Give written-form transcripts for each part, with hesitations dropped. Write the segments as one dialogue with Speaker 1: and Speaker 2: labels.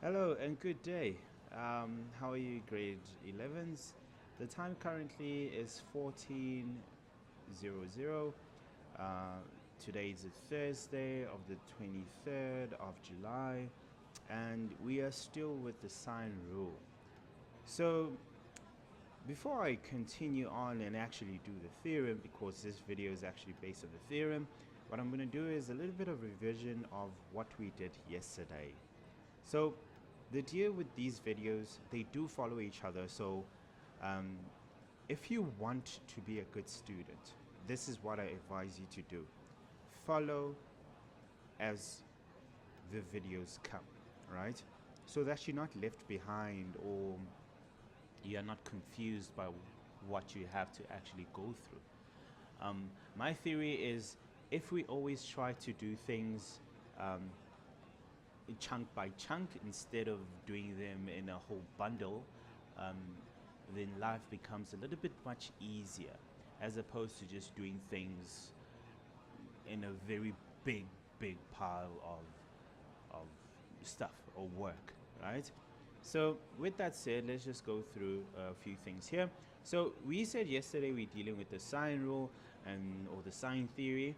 Speaker 1: Hello and good day. How are you, grade 11s? The time currently is 14:00. Uh, Today is a Thursday of the 23rd of July, and we are still with the sine rule. So, before I continue on and actually do the theorem, because this video is actually based on the theorem, what I'm going to do is a little bit of revision of what we did yesterday. So the deal with these videos, they do follow each other. So um, if you want to be a good student, this is what I advise you to do. Follow as the videos come, right? So that you're not left behind or you're not confused by what you have to actually go through. My theory is if we always try to do things um, chunk by chunk instead of doing them in a whole bundle, um, then life becomes a little bit much easier as opposed to just doing things in a very big pile of stuff or work, right? So with that said, let's just go through a few things here. So we said yesterday we're dealing with the sine rule and or the sine theory,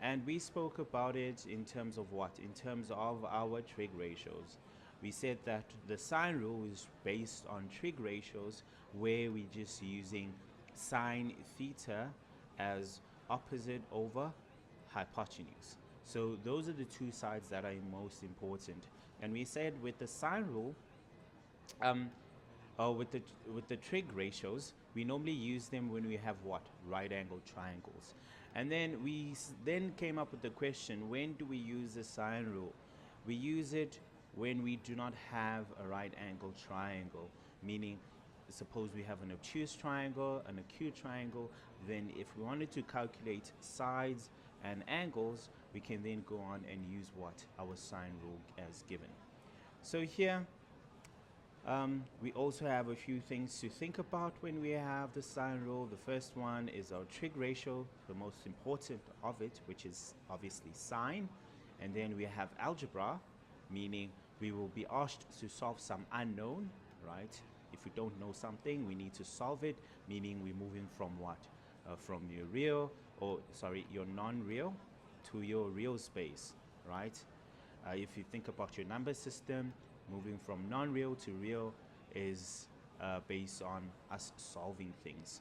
Speaker 1: and we spoke about it in terms of what? In terms of our trig ratios. We said that the sine rule is based on trig ratios where we're just using sine theta as opposite over hypotenuse. So those are the two sides that are most important. And we said with the sine rule, um, with the trig ratios, we normally use them when we have what? Right angle triangles. And then then came up with the question, when do we use the sine rule? We use it when we do not have a right angle triangle, meaning suppose we have an obtuse triangle, an acute triangle, then if we wanted to calculate sides and angles, we can then go on and use what? Our sine rule as given. So here, we also have a few things to think about when we have the sine rule. The first one is our trig ratio, the most important of it, which is obviously sine. And then we have algebra, meaning we will be asked to solve some unknown, right? If we don't know something, we need to solve it, meaning we're moving from what? From your real, or sorry, your non-real to your real space, right? If you think about your number system, moving from non-real to real is based on us solving things.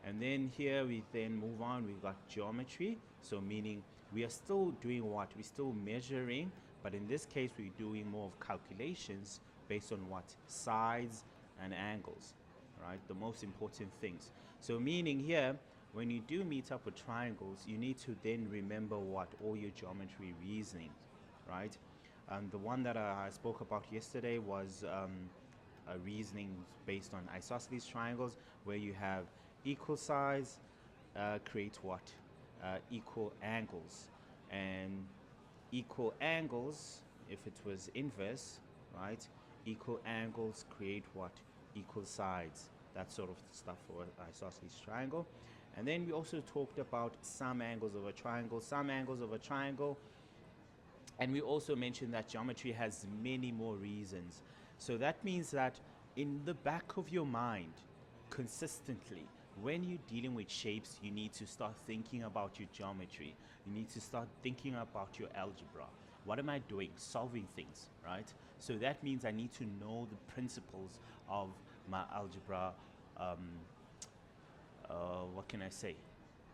Speaker 1: And then here we then move on, we've got geometry. So meaning we are still doing what? We're still measuring, but in this case we're doing more of calculations based on what? Sides and angles, right? The most important things. So meaning here, when you do meet up with triangles, you need to then remember what? All your geometry reasoning, right? The one that I spoke about yesterday was a reasoning based on isosceles triangles, where you have equal sides create what? Equal angles. And equal angles, if it was inverse, right? Equal angles create what? Equal sides. That sort of stuff for isosceles triangle. And then we also talked about some angles of a triangle. Some angles of a triangle, and we also mentioned that geometry has many more reasons. So that means that in the back of your mind, consistently, when you're dealing with shapes, you need to start thinking about your geometry. You need to start thinking about your algebra. What am I doing? Solving things, right? So that means I need to know the principles of my algebra. Um, what can I say?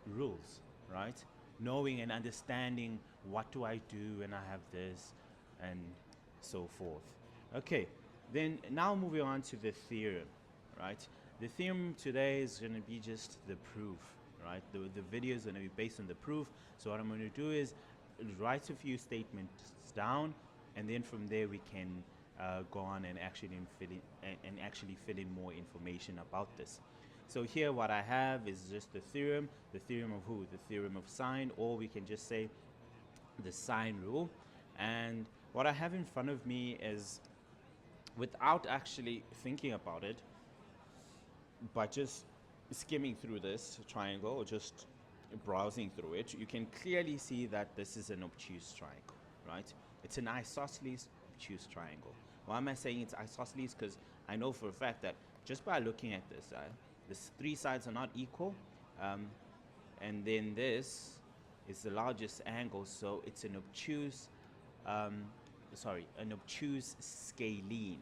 Speaker 1: Rules, right? Knowing and understanding what do I do when I have this and so forth. Okay, then now moving on to the theorem, right? The theorem today is going to be just the proof, right? The video is going to be based on the proof. So what I'm going to do is write a few statements down, and then from there we can go on and actually fill in more information about this. So here what I have is just the theorem of who? The theorem of sine, or we can just say the sine rule. And what I have in front of me is, without actually thinking about it, by just skimming through this triangle or just browsing through it, you can clearly see that this is an obtuse triangle, right? It's an isosceles obtuse triangle. Why am I saying it's isosceles? Because I know for a fact that just by looking at this, these three sides are not equal, and then this is the largest angle, so it's an obtuse, an obtuse scalene,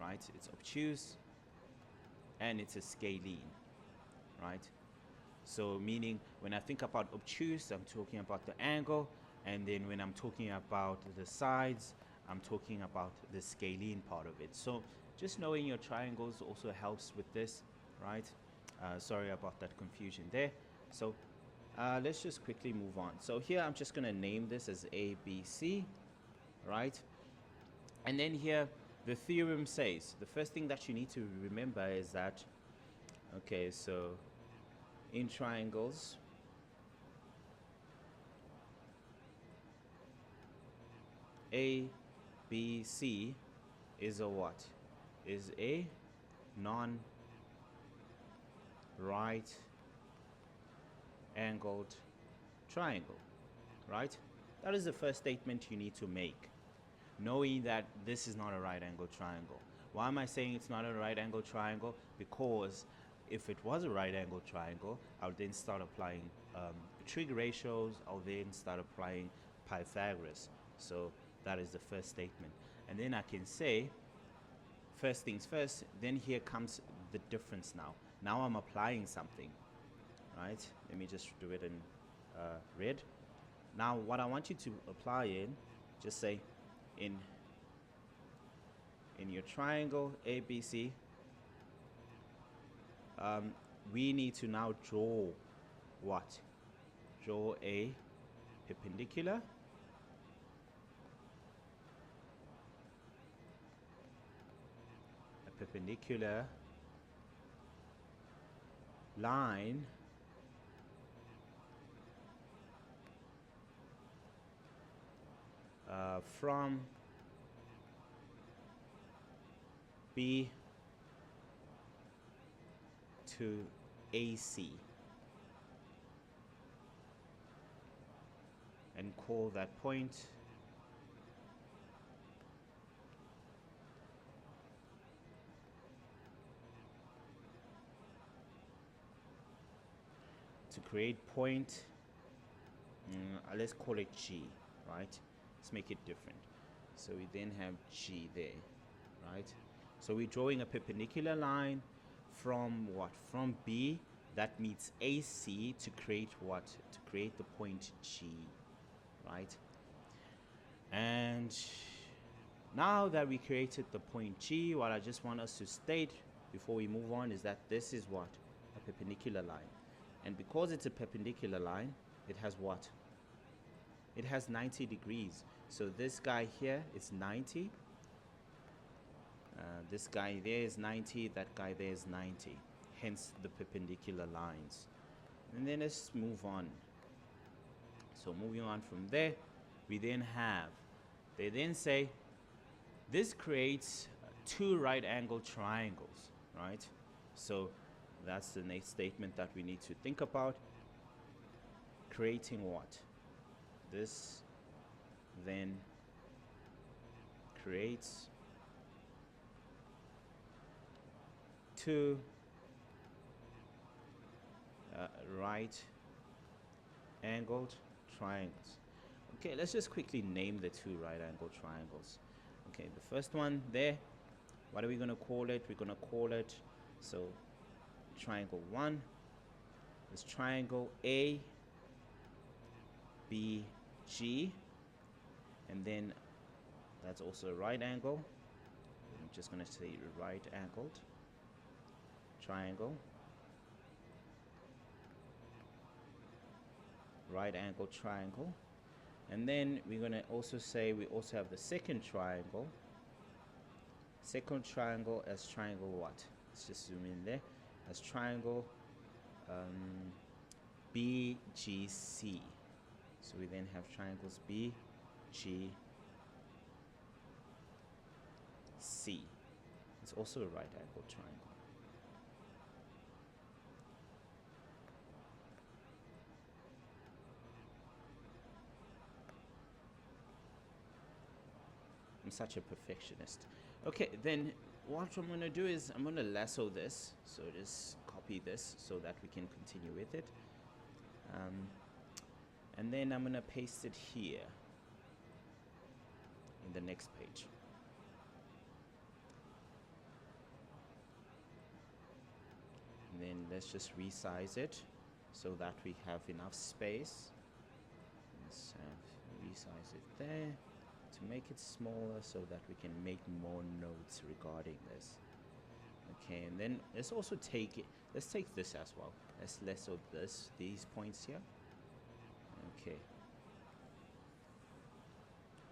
Speaker 1: right? It's obtuse, and it's a scalene, right? So meaning when I think about obtuse, I'm talking about the angle, and then when I'm talking about the sides, I'm talking about the scalene part of it. So just knowing your triangles also helps with this, right? Sorry about that confusion there. So let's just quickly move on. So here I'm just going to name this as A, B, C, right? And then here the theorem says, the first thing that you need to remember is that, okay, so in triangles, A, B, C is a what? Is a non-right angled triangle, right? That is the first statement you need to make, knowing that this is not a right angled triangle. Why am I saying it's not a right angled triangle? Because if it was a right angled triangle, I would then start applying trig ratios. I'll then start applying Pythagoras. So that is the first statement. And then I can say, first things first, then here comes the difference now. Now I'm applying something, right? Let me just do it in red. Now what I want you to apply in, just say in your triangle ABC, we need to now draw what? Draw a perpendicular line from B to AC, and call that point to create point, let's call it G, right? Let's make it different. So we then have G there, right? So we're drawing a perpendicular line from what? From B that meets AC to create what? To create the point G, right? And now that we created the point G, what I just want us to state before we move on is that this is what? A perpendicular line. And because it's a perpendicular line, it has what? It has 90 degrees. So this guy here is 90. This guy there is 90. That guy there is 90. Hence the perpendicular lines. And then let's move on. So moving on from there, we then have, they then say, this creates two right angle triangles, right? So that's the next statement that we need to think about. Creating what? This then creates two right angled triangles. Okay, let's just quickly name the two right angled triangles. Okay, the first one there, what are we going to call it? We're going to call it, so triangle 1 is triangle A, B, G, and then that's also a right angle. I'm just going to say right angled triangle. Right angled triangle. And then we're going to also say we also have the second triangle. Second triangle as triangle what? Let's just zoom in there. As triangle BGC. So we then have triangles B, G, C. It's also a right angle triangle. I'm such a perfectionist. Okay, then what I'm going to do is I'm going to lasso this. So just copy this so that we can continue with it. And then I'm going to paste it here in the next page. And then let's just resize it so that we have enough space. Let's resize it there to make it smaller so that we can make more notes regarding this. Okay, and then let's also take it, let's take this as well. Let's lasso these points here. Okay.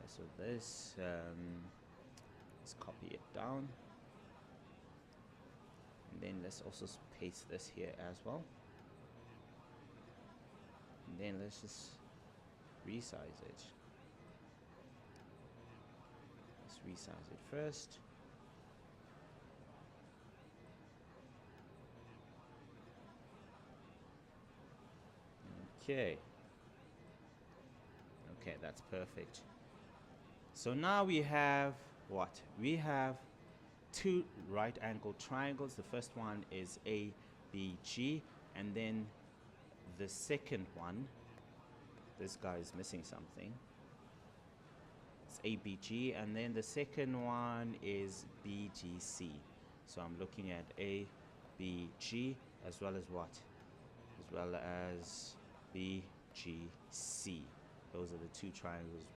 Speaker 1: So this, let's copy it down. And then let's also paste this here as well. And then let's just resize it. Let's resize it first. Okay. Okay, that's perfect. So now we have what? We have two right angle triangles. The first one is ABG, and then the second one, this guy is missing something. It's ABG, and then the second one is BGC. So I'm looking at ABG as well as what? As well as BGC. Those are the two triangles